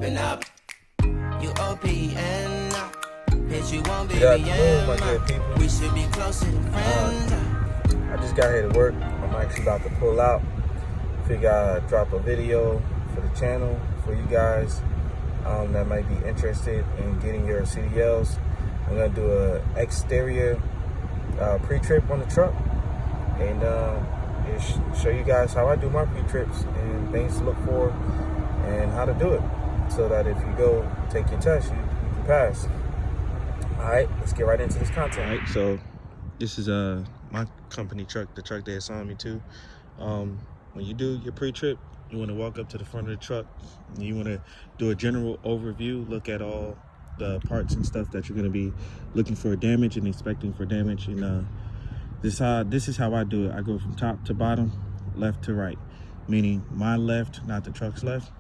open up. You OPN up. Bitch, you won't be in. We should be closer to friends. I just got here to work. I'm actually about to pull out. Figure I'd drop a video for the channel for you guys that might be interested in getting your CDLs. I'm gonna do a exterior pre-trip on the truck and show you guys how I do my pre-trips and things to look for and how to do it, so that if you go take your test, you can pass. All right, let's get right into this content. All right, so this is my company truck, the truck they assigned me to. When you do your pre-trip, you want to walk up to the front of the truck and you want to do a general overview, look at all the parts and stuff that you're going to be looking for damage and inspecting for damage. And this is how I do it. I go from top to bottom, left to right, meaning my left, not the truck's left.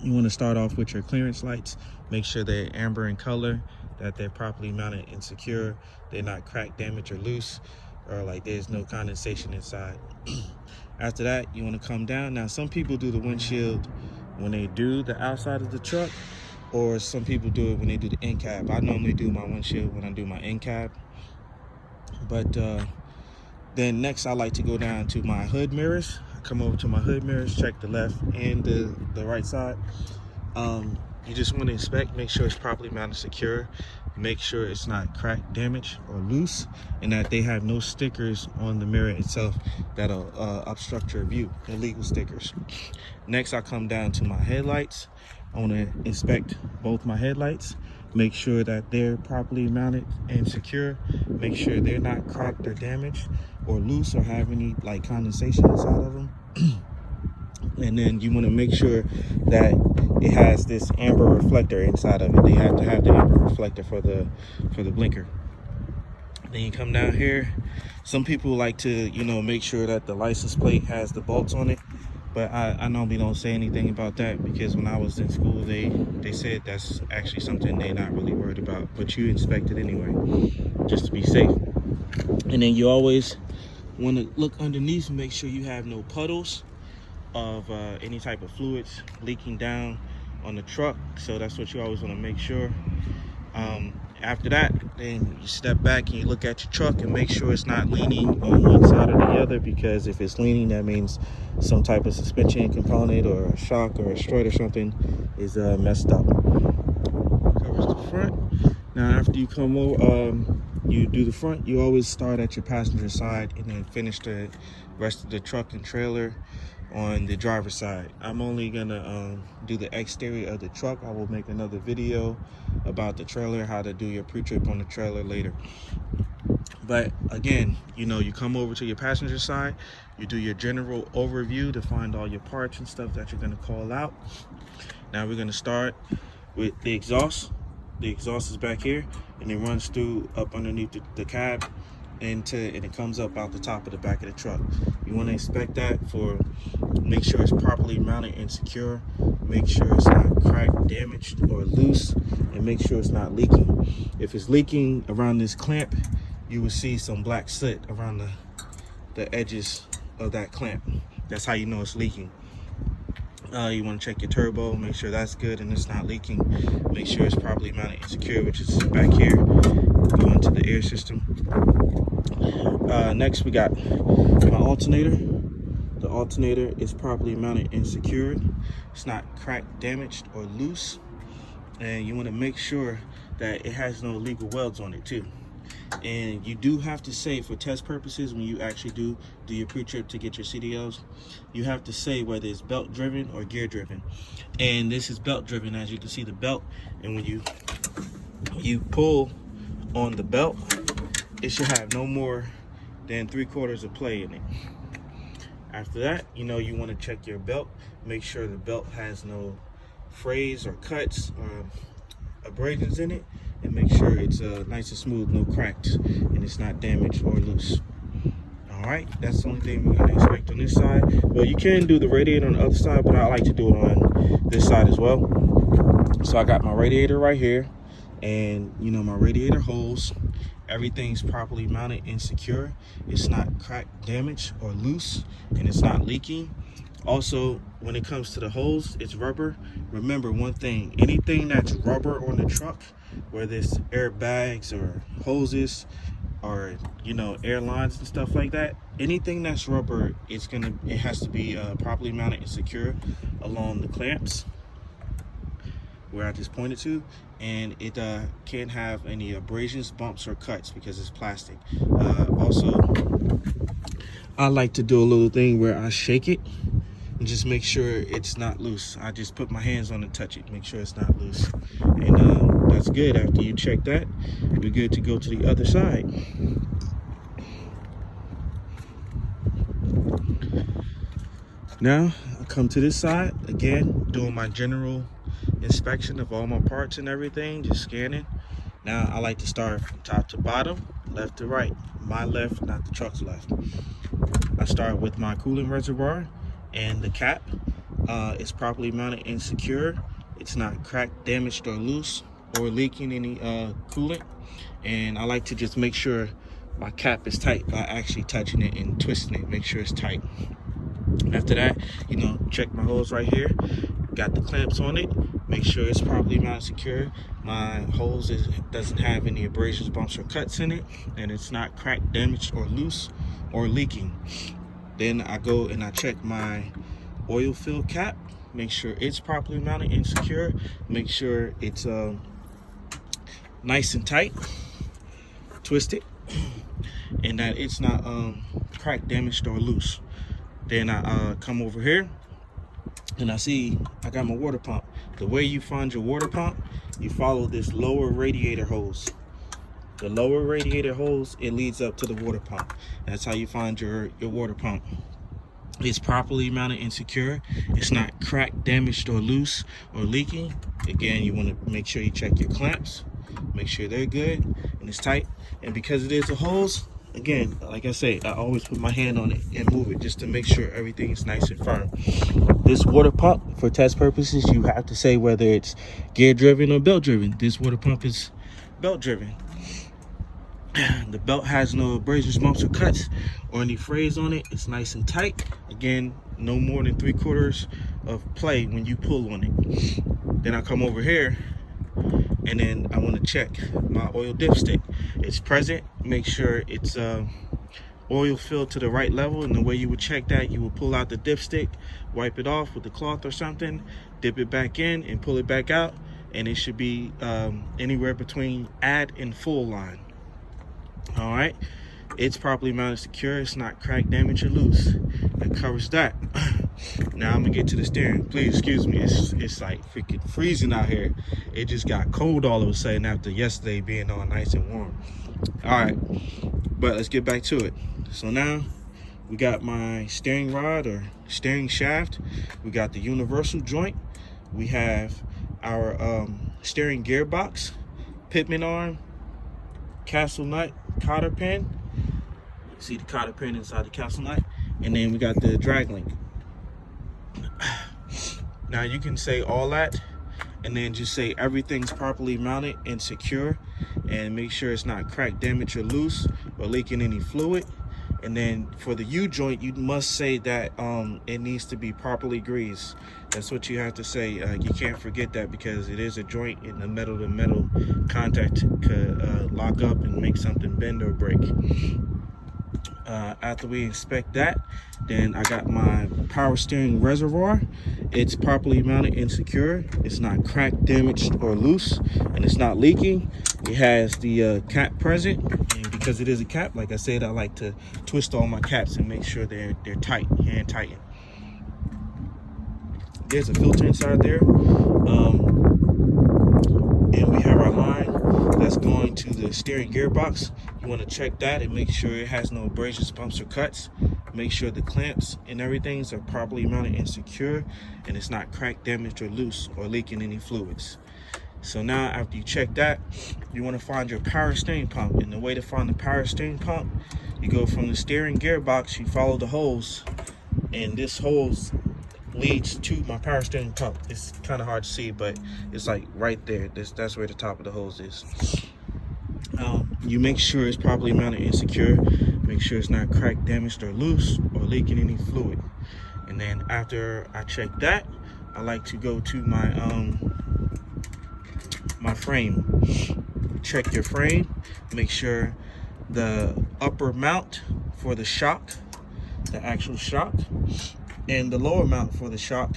You want to start off with your clearance lights. Make sure they're amber in color, that they're properly mounted and secure. They're not cracked, damaged, or loose, or like there's no condensation inside. After that, you want to come down. Now, some people do the windshield when they do the outside of the truck, or some people do it when they do the end cap. I normally do my windshield when I do my end cap. But then next, I like to go down to my hood mirrors. I come over to my hood mirrors, check the left and the right side. You just want to inspect, make sure it's properly mounted, secure, make sure it's not cracked, damaged, or loose, and that they have no stickers on the mirror itself that'll obstruct your view, illegal stickers. Next, I come down to my headlights. I want to inspect both my headlights, make sure that they're properly mounted and secure, make sure they're not cracked or damaged or loose or have any like condensation inside of them. And then you want to make sure that it has this amber reflector inside of it. They have to have the amber reflector for the blinker. Then you come down here. Some people like to, you know, make sure that the license plate has the bolts on it, but I normally don't say anything about that, because when I was in school, they said that's actually something they're not really worried about, but you inspect it anyway, just to be safe. And then you always want to look underneath and make sure you have no puddles of any type of fluids leaking down on the truck. So that's what you always want to make sure. After that, then you step back and you look at your truck and make sure it's not leaning on one side or the other, because if it's leaning, that means some type of suspension component or a shock or a strut or something is messed up. Covers the front. Now after you come over, you do the front, you always start at your passenger side and then finish the rest of the truck and trailer on the driver's side. I'm only gonna do the exterior of the truck. I will make another video about the trailer, how to do your pre-trip on the trailer later. But again, you know, you come over to your passenger side, you do your general overview to find all your parts and stuff that you're gonna call out. Now we're gonna start with the exhaust. The exhaust is back here and it runs through up underneath the cab and it comes up out the top of the back of the truck. You want to inspect that for, make sure it's properly mounted and secure, make sure it's not cracked, damaged, or loose, and make sure it's not leaking. If it's leaking around this clamp, you will see some black soot around the edges of that clamp. That's how you know it's leaking. You want to check your turbo, make sure that's good and it's not leaking. Make sure it's properly mounted and secure, which is back here. Go into the air system. Next, we got my alternator. The alternator is properly mounted and secured. It's not cracked, damaged, or loose. And you want to make sure that it has no illegal welds on it too. And you do have to say, for test purposes, when you actually do your pre-trip to get your CDLs, you have to say whether it's belt driven or gear driven. And this is belt driven, as you can see the belt. And when you pull on the belt, it should have no more than 3/4 of play in it. After that, you know, you want to check your belt, make sure the belt has no frays or cuts or abrasions in it, and make sure it's nice and smooth, no cracks, and it's not damaged or loose. All right, that's the only thing we're gonna inspect on this side. Well, you can do the radiator on the other side, but I like to do it on this side as well. So I got my radiator right here, and you know, my radiator holes, everything's properly mounted and secure. It's not cracked, damaged, or loose, and it's not leaking. Also, when it comes to the hose, it's rubber. Remember one thing, anything that's rubber on the truck, whether it's airbags or hoses or, you know, airlines and stuff like that, anything that's rubber, it has to be properly mounted and secure along the clamps where I just pointed to, and it can't have any abrasions, bumps, or cuts because it's plastic. Also, I like to do a little thing where I shake it and just make sure it's not loose. I just put my hands on it, touch it, make sure it's not loose. And that's good. After you check that, we're good to go to the other side. Now, I come to this side, again, doing my general inspection of all my parts and everything, just scanning. Now, I like to start from top to bottom, left to right. My left, not the truck's left. I start with my coolant reservoir, and the cap is properly mounted and secure. It's not cracked, damaged, or loose, or leaking any coolant. And I like to just make sure my cap is tight by actually touching it and twisting it, make sure it's tight. After that, you know, check my hose right here. Got the clamps on it, make sure it's properly mounted, secure. My hose doesn't have any abrasions, bumps, or cuts in it, and it's not cracked, damaged, or loose, or leaking. Then I go and I check my oil fill cap, make sure it's properly mounted and secure, make sure it's nice and tight, twist it, and that it's not cracked, damaged, or loose. Then I come over here and I see I got my water pump. The way you find your water pump, you follow this lower radiator hose. The lower radiator hose, it leads up to the water pump. That's how you find your water pump. It's properly mounted and secure. It's not cracked, damaged, or loose, or leaking. Again, you want to make sure you check your clamps, make sure they're good and it's tight. And because it is a hose, again, like I say, I always put my hand on it and move it just to make sure everything is nice and firm. This water pump, for test purposes, you have to say whether it's gear driven or belt driven. This water pump is belt driven. The belt has no abrasions, bumps, or cuts, or any frays on it. It's nice and tight. Again, no more than 3/4 of play when you pull on it. Then I come over here, and then I want to check my oil dipstick. It's present. Make sure it's oil filled to the right level. And the way you would check that, you would pull out the dipstick, wipe it off with a cloth or something, dip it back in, and pull it back out. And it should be anywhere between add and full line. All right, it's properly mounted, secure. It's not cracked, damaged, or loose. That covers that. Now I'm gonna get to the steering. Please excuse me. It's like freaking freezing out here. It just got cold all of a sudden after yesterday being all nice and warm. All right, but let's get back to it. So now we got my steering rod or steering shaft. We got the universal joint. We have our steering gearbox, pitman arm, castle nut, cotter pin. See the cotter pin inside the castle nut, and then we got the drag link. Now you can say all that and then just say everything's properly mounted and secure, and make sure it's not cracked, damaged, or loose, or leaking any fluid. And then for the U-joint, you must say that it needs to be properly greased. That's what you have to say. You can't forget that, because it is a joint, and the metal to metal contact could lock up and make something bend or break. After we inspect that, then I got my power steering reservoir. It's properly mounted and secure. It's not cracked, damaged, or loose, and it's not leaking. It has the cap present, and because it is a cap, like I said, I like to twist all my caps and make sure they're tight, hand tightened. There's a filter inside there, and we have our line that's going to the steering gearbox. You want to check that and make sure it has no abrasions, bumps, or cuts. Make sure the clamps and everything are properly mounted and secure, and it's not cracked, damaged, or loose, or leaking any fluids. So now after you check that, you want to find your power steering pump. And the way to find the power steering pump, you go from the steering gearbox, you follow the hose, and this hose leads to my power steering pump. It's kind of hard to see, but it's like right there. That's where the top of the hose is. You make sure it's properly mounted and secure. Make sure it's not cracked, damaged, or loose, or leaking any fluid. And And then after I check that, I like to go to my my frame. Check your frame, make sure the upper mount for the shock, the actual shock, and the lower mount for the shock,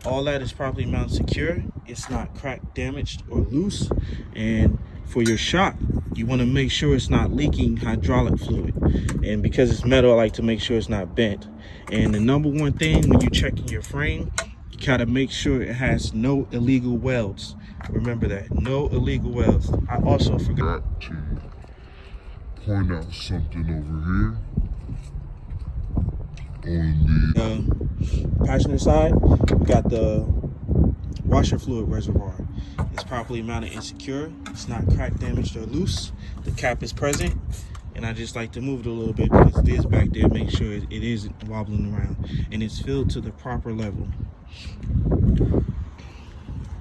all that is properly mounted secure. It's not cracked, damaged, or loose. And for your shock, you want to make sure it's not leaking hydraulic fluid. And because it's metal, I like to make sure it's not bent. And the number one thing when you're checking your frame, you gotta make sure it has no illegal welds. Remember that, no illegal welds. I also forgot to point out something over here on the passenger side. We got the washer fluid reservoir. It's properly mounted and secure. It's not cracked, damaged, or loose. The cap is present, and I just like to move it a little bit because it is back there. Make sure it isn't wobbling around, and it's filled to the proper level.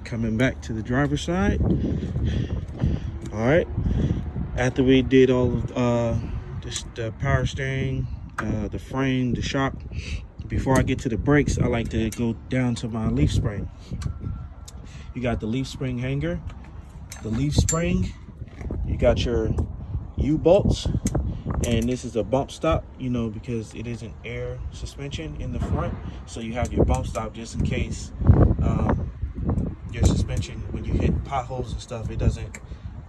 Coming back to the driver's side. All right, after we did all of the power steering, the frame, the shock, before I get to the brakes, I like to go down to my leaf spring. You got the leaf spring hanger, the leaf spring, you got your U-bolts, and this is a bump stop, you know, because it is an air suspension in the front, so you have your bump stop just in case your suspension, when you hit potholes and stuff, it doesn't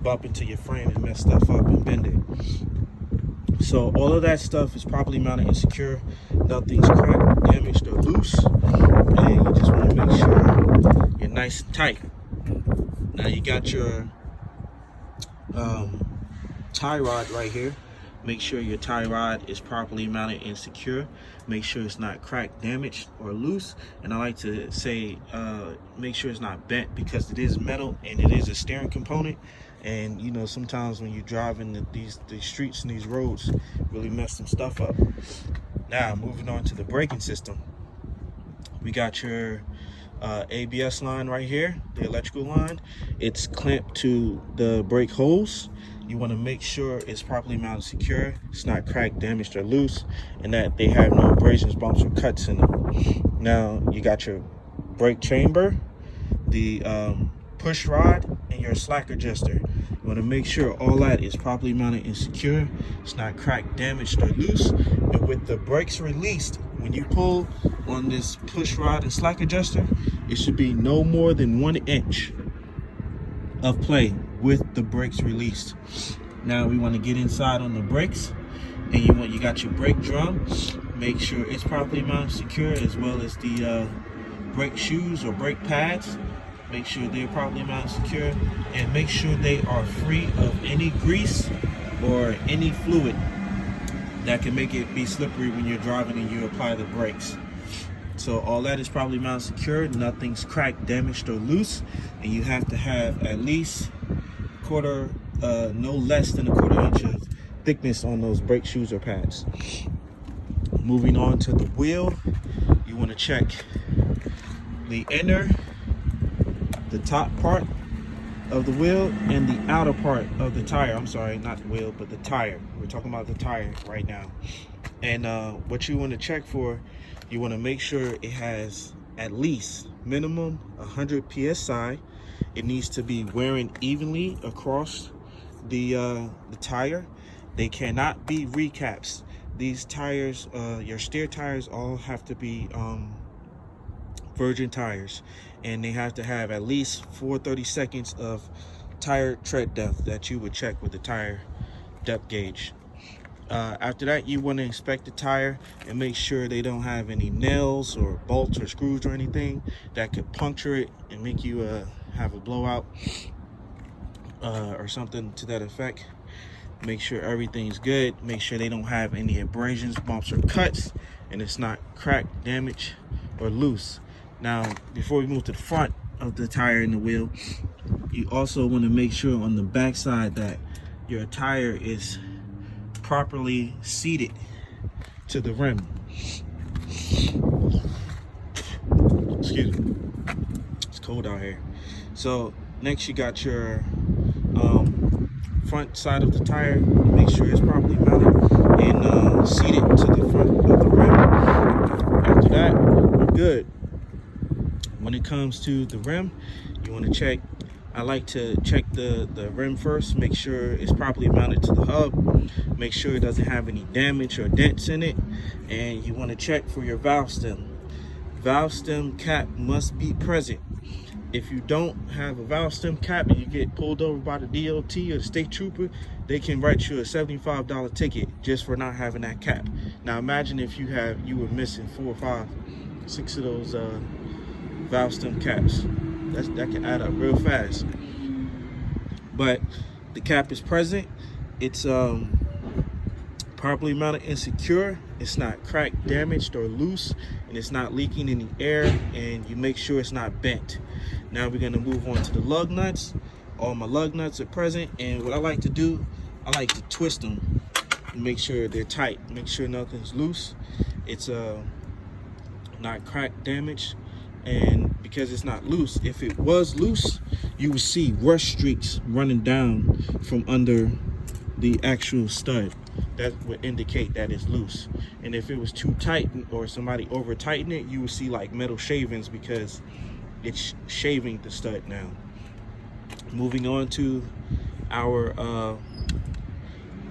bump into your frame and mess stuff up and bend it. So all of that stuff is properly mounted and secure. Nothing's cracked, damaged, or loose, and you just want to make sure you're nice and tight. Now you got your tie rod right here. Make sure your tie rod is properly mounted and secure. Make sure it's not cracked, damaged, or loose. And I like to say, make sure it's not bent, because it is metal and it is a steering component. And you know, sometimes when you're driving these streets and these roads, really mess some stuff up. Now, moving on to the braking system. We got your ABS line right here, the electrical line. It's clamped to the brake hose. You want to make sure it's properly mounted secure, it's not cracked, damaged, or loose, and that they have no abrasions, bumps, or cuts in them. Now, you got your brake chamber, the push rod, and your slack adjuster. You want to make sure all that is properly mounted and secure, it's not cracked, damaged, or loose. And with the brakes released, when you pull on this push rod and slack adjuster, it should be no more than 1 inch of play with the brakes released. Now we want to get inside on the brakes, and you got your brake drum. Make sure it's properly mounted, secure, as well as the brake shoes or brake pads. Make sure they're properly mounted, secure, and make sure they are free of any grease or any fluid that can make it be slippery when you're driving and you apply the brakes. So all that is properly mounted, secure. Nothing's cracked, damaged, or loose, and you have to have at least no less than a quarter inch of thickness on those brake shoes or pads. Moving on to the wheel, you want to check the inner, the top part of the wheel, and the outer part of the tire. I'm sorry, not the wheel, but the tire. We're talking about the tire right now. And what you want to check for, you want to make sure it has at least minimum 100 psi. It needs to be wearing evenly across the tire. They cannot be recaps. These tires, your steer tires, all have to be virgin tires, and they have to have at least 430 seconds of tire tread depth that you would check with the tire depth gauge. After that, you want to inspect the tire and make sure they don't have any nails or bolts or screws or anything that could puncture it and make you have a blowout or something to that effect. Make sure everything's good. Make sure they don't have any abrasions, bumps, or cuts, and it's not cracked, damaged, or loose. Now, before we move to the front of the tire and the wheel, you also want to make sure on the back side that your tire is properly seated to the rim. Excuse me, it's cold out here. So next, you got your front side of the tire. Make sure it's properly mounted and seated to the front of the rim. After that, comes to the rim, you want to check. I like to check the rim first, make sure it's properly mounted to the hub, make sure it doesn't have any damage or dents in it, and you want to check for your valve stem. Valve stem cap must be present. If you don't have a valve stem cap and you get pulled over by the DOT or the state trooper, they can write you a $75 ticket just for not having that cap. Now imagine if you were missing 4, 5, 6 of those valve stem caps. That can add up real fast. But the cap is present. It's properly mounted and secure. It's not cracked, damaged, or loose, and it's not leaking any air, and you make sure it's not bent. Now we're gonna move on to the lug nuts. All my lug nuts are present, and what I like to do, I like to twist them and make sure they're tight, make sure nothing's loose. It's not cracked, damaged, and because it's not loose, if it was loose, you would see rust streaks running down from under the actual stud. That would indicate that it's loose. And if it was too tight or somebody over tightened it, you would see like metal shavings because it's shaving the stud now. Moving on to our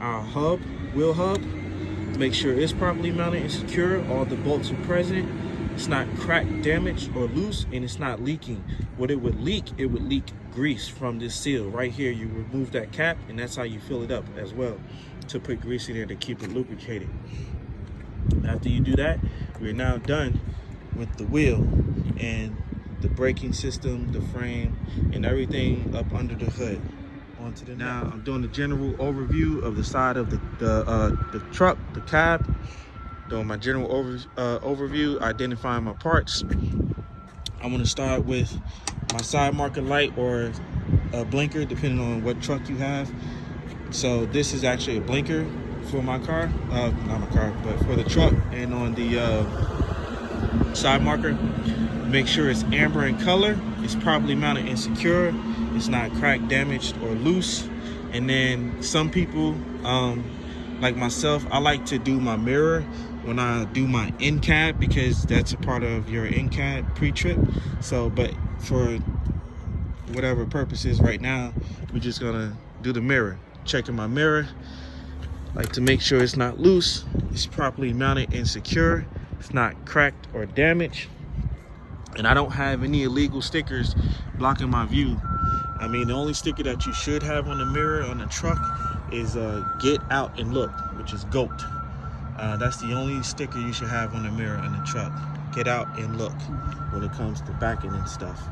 hub, wheel hub. Make sure it's properly mounted and secure. All the bolts are present. It's not cracked, damaged, or loose, and it's not leaking. What it would leak grease from this seal. Right here, you remove that cap, and that's how you fill it up as well, to put grease in there to keep it lubricated. After you do that, we're now done with the wheel and the braking system, the frame, and everything up under the hood. On to the now, I'm doing a general overview of the side of the truck, the cab. Doing my general overview, identifying my parts. I'm going to start with my side marker light or a blinker, depending on what truck you have. So this is actually a blinker for my car, not my car, but for the truck. And on the side marker, make sure it's amber in color, it's properly mounted and secure, it's not cracked, damaged, or loose. And then some people, like myself, I like to do my mirror when I do my in-cab, because that's a part of your in-cab pre-trip. So, but for whatever purposes right now, we're just gonna do the mirror. Checking my mirror, like to make sure it's not loose, it's properly mounted and secure, it's not cracked or damaged, and I don't have any illegal stickers blocking my view. I mean, the only sticker that you should have on the mirror on the truck is get out and look, which is GOAT. That's the only sticker you should have on the mirror on the truck. Get out and look when it comes to backing and stuff.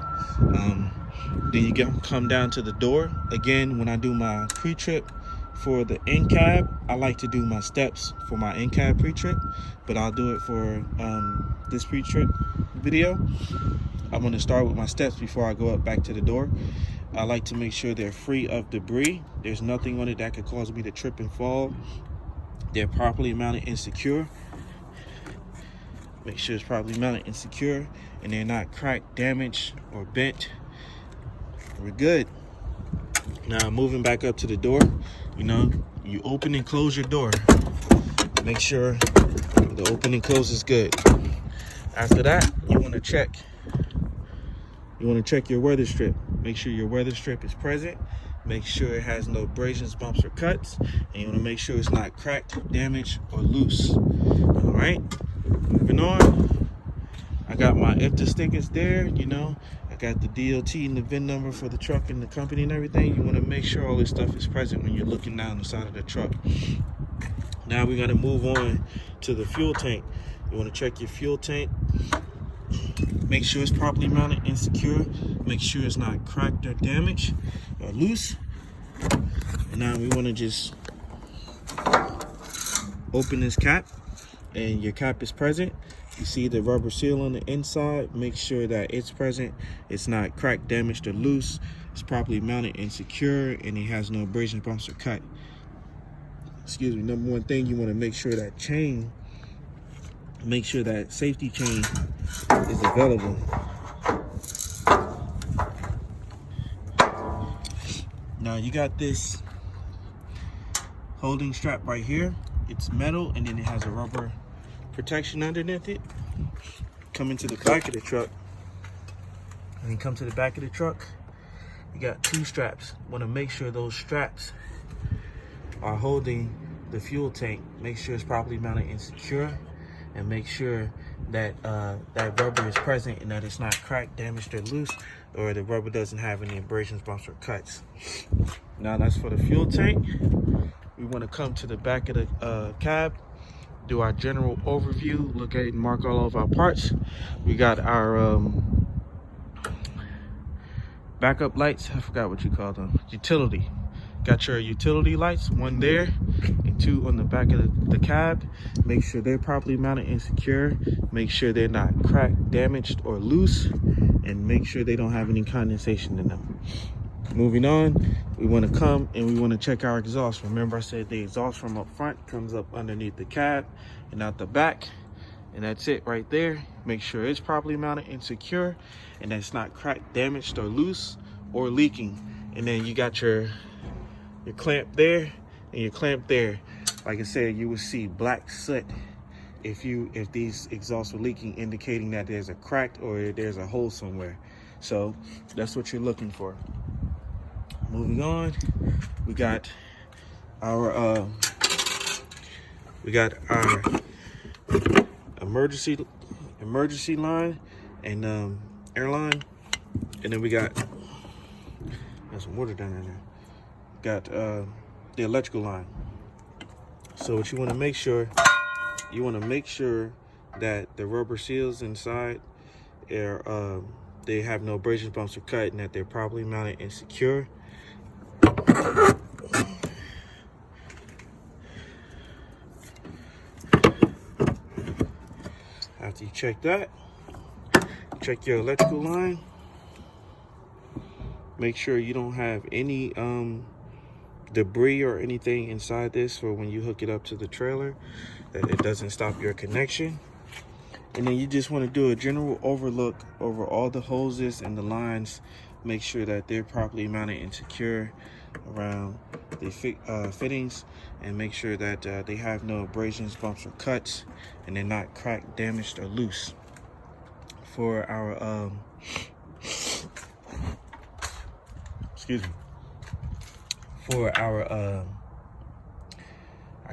Then you come down to the door. Again, when I do my pre-trip for the in-cab, I like to do my steps for my in-cab pre-trip, but I'll do it for this pre-trip video. I'm going to start with my steps before I go up back to the door. I like to make sure they're free of debris. There's nothing on it that could cause me to trip and fall. They're properly mounted and secure. Make sure it's properly mounted and secure, and they're not cracked, damaged, or bent. We're good. Now moving back up to the door, you open and close your door. Make sure the open and close is good. After that, you want to check your weather strip. Make sure your weather strip is present. Make sure it has no abrasions, bumps, or cuts. And you want to make sure it's not cracked, damaged, or loose. All right, moving on. I got my IFTA stickers there, I got the DOT and the VIN number for the truck and the company and everything. You want to make sure all this stuff is present when you're looking down the side of the truck. Now we're going to move on to the fuel tank. You want to check your fuel tank. Make sure it's properly mounted and secure. Make sure it's not cracked or damaged or loose. And now we want to just open this cap, and your cap is present. You see the rubber seal on the inside. Make sure that it's present. It's not cracked, damaged, or loose. It's properly mounted and secure, and it has no abrasions, bumps, or cut. Excuse me. Number one thing, you want to make sure that safety chain is available. Now you got this holding strap right here. It's metal, and then it has a rubber protection underneath it. Coming to the back of the truck, And then come to the back of the truck. You got 2 straps. Want to make sure those straps are holding the fuel tank. Make sure it's properly mounted and secure, and make sure that that rubber is present and that it's not cracked, damaged, or loose, or the rubber doesn't have any abrasions, bumps, or cuts. Now that's for the fuel tank. We want to come to the back of the cab, do our general overview, look at it and mark all of our parts. We got our backup lights. I forgot what you call them. Utility. Got your utility lights, 1 there and 2 on the back of the cab. Make sure they're properly mounted and secure. Make sure they're not cracked, damaged, or loose, and make sure they don't have any condensation in them. Moving on, we want to come and we want to check our exhaust. Remember I said the exhaust from up front comes up underneath the cab and out the back, and that's it right there. Make sure it's properly mounted and secure, and that's not cracked, damaged, or loose, or leaking. And then you got your clamp there and your clamp there. Like I said, you will see black soot if these exhausts are leaking, indicating that there's a crack or there's a hole somewhere. So that's what you're looking for. Moving on, we got our emergency line and airline, and then we got there's some water down in there. Got the electrical line. So what you want to make sure, that the rubber seals inside are they have no abrasions, bumps, or cut, and that they're properly mounted and secure. After you check that, check your electrical line. Make sure you don't have any debris or anything inside this for when you hook it up to the trailer, that it doesn't stop your connection. And then you just want to do a general overlook over all the hoses and the lines. Make sure that they're properly mounted and secure around the fittings, and make sure that they have no abrasions, bumps, or cuts, and they're not cracked, damaged, or loose. For our for our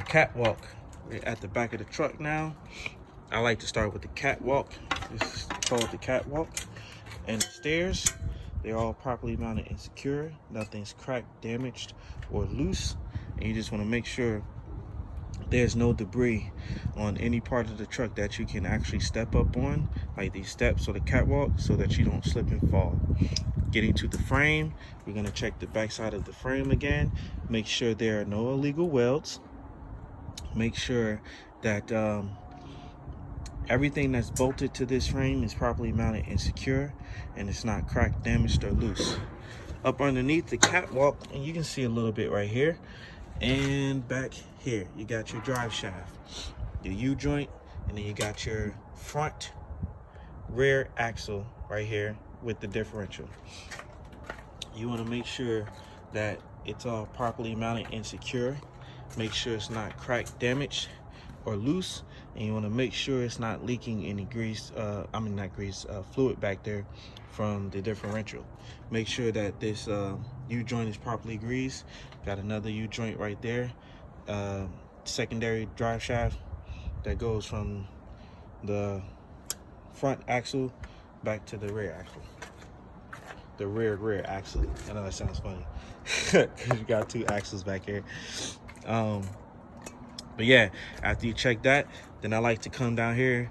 catwalk, we're at the back of the truck now. I like to start with the catwalk. This is called the catwalk. And the stairs, they're all properly mounted and secure. Nothing's cracked, damaged, or loose. And you just want to make sure there's no debris on any part of the truck that you can actually step up on, like these steps or the catwalk, so that you don't slip and fall. Getting to the frame, we're going to check the back side of the frame again. Make sure there are no illegal welds. Make sure that everything that's bolted to this frame is properly mounted and secure, and it's not cracked, damaged, or loose. Up underneath the catwalk, and you can see a little bit right here, and back here, you got your drive shaft, your U-joint, and then you got your front rear axle right here with the differential. You want to make sure that it's all properly mounted and secure. Make sure it's not cracked, damaged, or loose, and you want to make sure it's not leaking any grease, fluid back there from the differential. Make sure that this U-joint is properly greased. Got another U-joint right there, secondary drive shaft that goes from the front axle back to the rear axle. The rear axle. I know that sounds funny because you got 2 axles back here. But yeah, after you check that, then I like to come down here,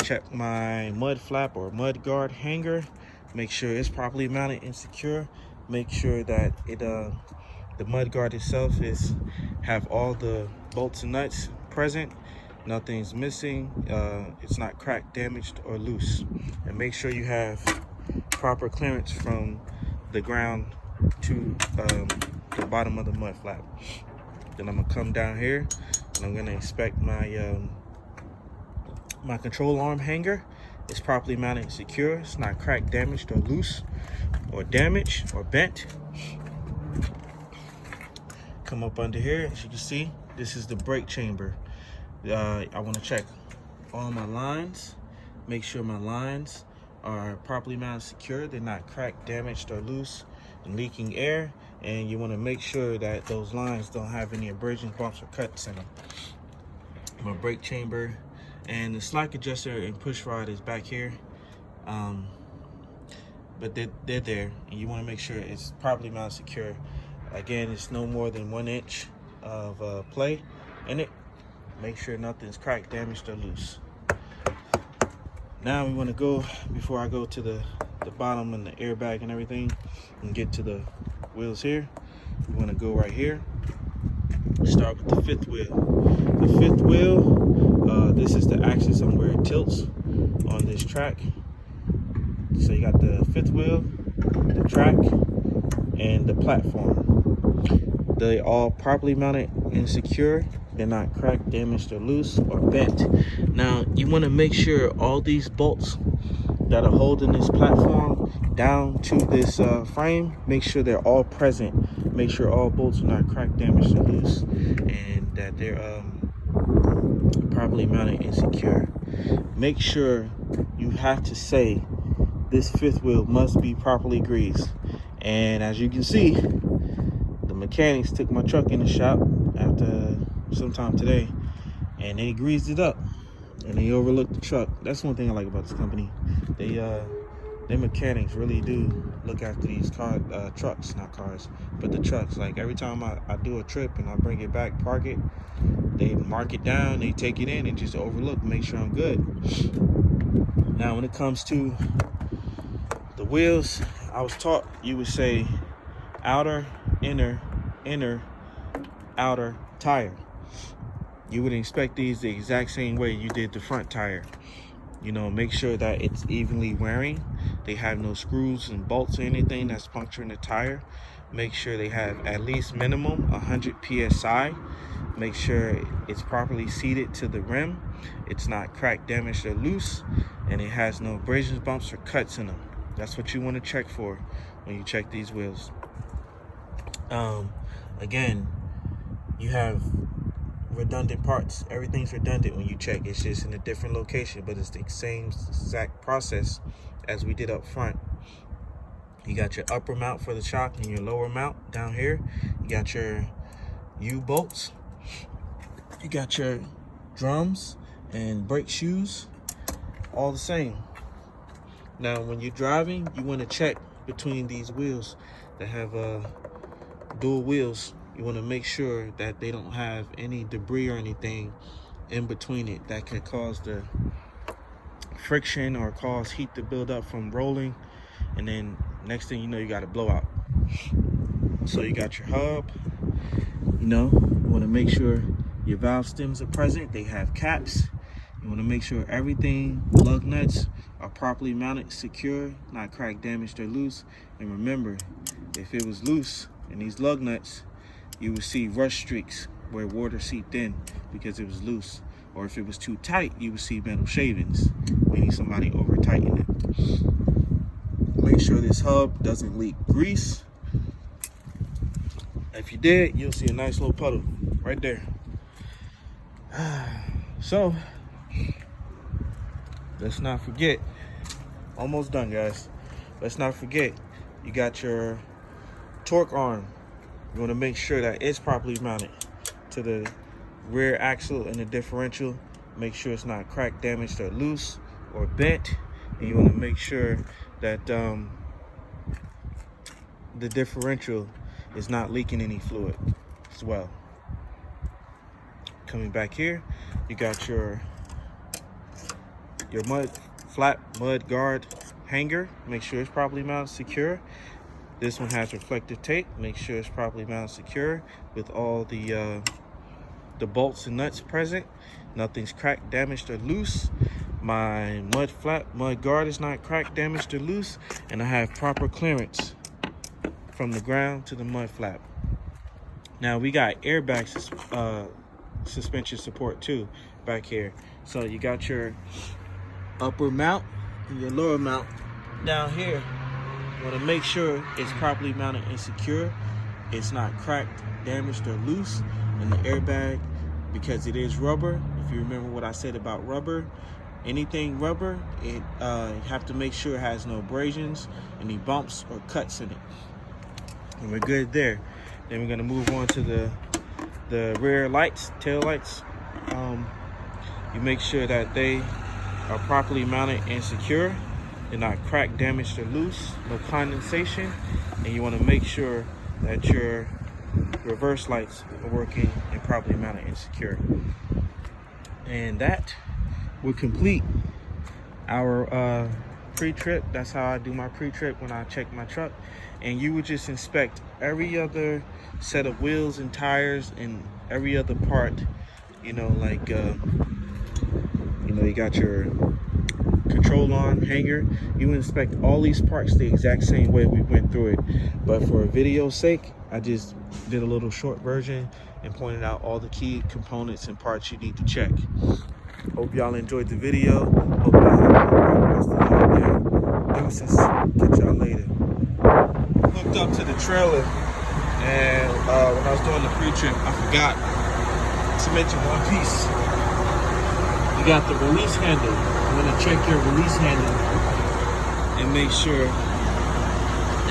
check my mud flap or mud guard hanger. Make sure it's properly mounted and secure. Make sure that the mud guard itself have all the bolts and nuts present. Nothing's missing. It's not cracked, damaged, or loose. And make sure you have proper clearance from the ground to the bottom of the mud flap. Then I'm gonna come down here and I'm gonna inspect my my control arm hanger. It's properly mounted and secure. It's not cracked, damaged, or loose, or damaged, or bent. Come up under here. As you can see, this is the brake chamber. I want to check all my lines. Make sure my lines are properly mounted, secure. They're not cracked, damaged, or loose and leaking air. And you want to make sure that those lines don't have any abrasions, bumps, or cuts in them. My brake chamber and the slack adjuster and push rod is back here. But they're there, and you want to make sure it's properly mounted, secure. Again, it's no more than 1 inch of play in it. Make sure nothing's cracked, damaged, or loose. Now we want to go, before I go to the bottom and the airbag and everything, and get to the wheels here, we want to go right here. Start with the fifth wheel. The fifth wheel, this is the axis on where it tilts on this track. So you got the fifth wheel, the track, and the platform. They all properly mounted and secure. They're not cracked, damaged, or loose, or bent. Now you want to make sure all these bolts that are holding this platform down to this frame, make sure they're all present. Make sure all bolts are not cracked, damaged, or loose, and that they're properly mounted and secure. Make sure you have to say this fifth wheel must be properly greased. And as you can see, the mechanics took my truck in the shop after sometime today, and they greased it up, and they overlooked the truck. That's one thing I like about this company. Their mechanics really do look after these trucks, not cars, but the trucks. Like every time I do a trip and I bring it back, park it, they mark it down, they take it in and just overlook, make sure I'm good. Now when it comes to the wheels, I was taught you would say outer, inner, inner, outer tire. You would inspect these the exact same way you did the front tire. You know, make sure that it's evenly wearing. They have no screws and bolts or anything that's puncturing the tire. Make sure they have at least minimum 100 PSI. Make sure it's properly seated to the rim. It's not cracked, damaged, or loose, and it has no abrasions, bumps, or cuts in them. That's what you want to check for when you check these wheels. Again, you have redundant parts. Everything's redundant when you check. It's just in a different location, but it's the same exact process as we did up front. You got your upper mount for the shock and your lower mount down here. You got your U-bolts. You got your drums and brake shoes, all the same. Now when you're driving, you want to check between these wheels that have dual wheels. You want to make sure that they don't have any debris or anything in between it that could cause the friction or cause heat to build up from rolling, and then next thing you know, you got a blowout. So you got your hub. You want to make sure your valve stems are present. They have caps. You want to make sure everything, lug nuts, are properly mounted, secure, not cracked, damaged, or loose. And remember, if it was loose in these lug nuts, you would see rust streaks where water seeped in because it was loose. Or if it was too tight, you would see metal shavings, meaning somebody over tightened it. Make sure this hub doesn't leak grease. If you did, you'll see a nice little puddle right there. So let's not forget, almost done, guys. Let's not forget, you got your torque arm. You want to make sure that it's properly mounted to the rear axle and the differential. Make sure it's not cracked, damaged, or loose or bent. And you want to make sure that the differential is not leaking any fluid as well. Coming back here, you got your flat mud guard hanger. Make sure it's properly mounted, secure. This one has reflective tape. Make sure it's properly mounted, secure, with all the bolts and nuts present. Nothing's cracked, damaged, or loose. My mud guard is not cracked, damaged, or loose, and I have proper clearance from the ground to the mud flap. Now we got airbag suspension support too back here. So you got your upper mount and your lower mount down here. You want to make sure it's properly mounted and secure. It's not cracked, damaged, or loose. And the airbag, because it is rubber, if you remember what I said about rubber, anything rubber, you have to make sure it has no abrasions, any bumps or cuts in it. And we're good there. Then we're gonna move on to the rear lights, tail lights. You make sure that they are properly mounted and secure. They're not cracked, damaged, or loose. No condensation. And you want to make sure that your reverse lights are working and properly mounted and secure. And that will complete our pre-trip. That's how I do my pre-trip when I check my truck. And you would just inspect every other set of wheels and tires and every other part. You know, like you got your control arm hanger. You inspect all these parts the exact same way we went through it. But for video's sake, I just did a little short version and pointed out all the key components and parts you need to check. Hope y'all enjoyed the video. Hope y'all have a great rest of your day. Deuces. Catch y'all later. Hooked up to the trailer, and when I was doing the pre-trip, I forgot to mention one piece. You got the release handle. I'm gonna check your release handle and make sure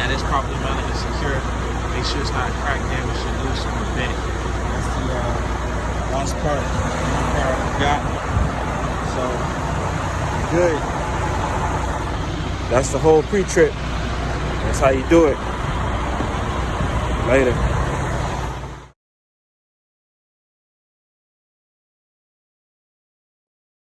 that it's properly mounted and secure. Make sure it's not cracked, damaged, or loose or bent. That's the last part. I forgot. So good. That's the whole pre-trip. That's how you do it. Later.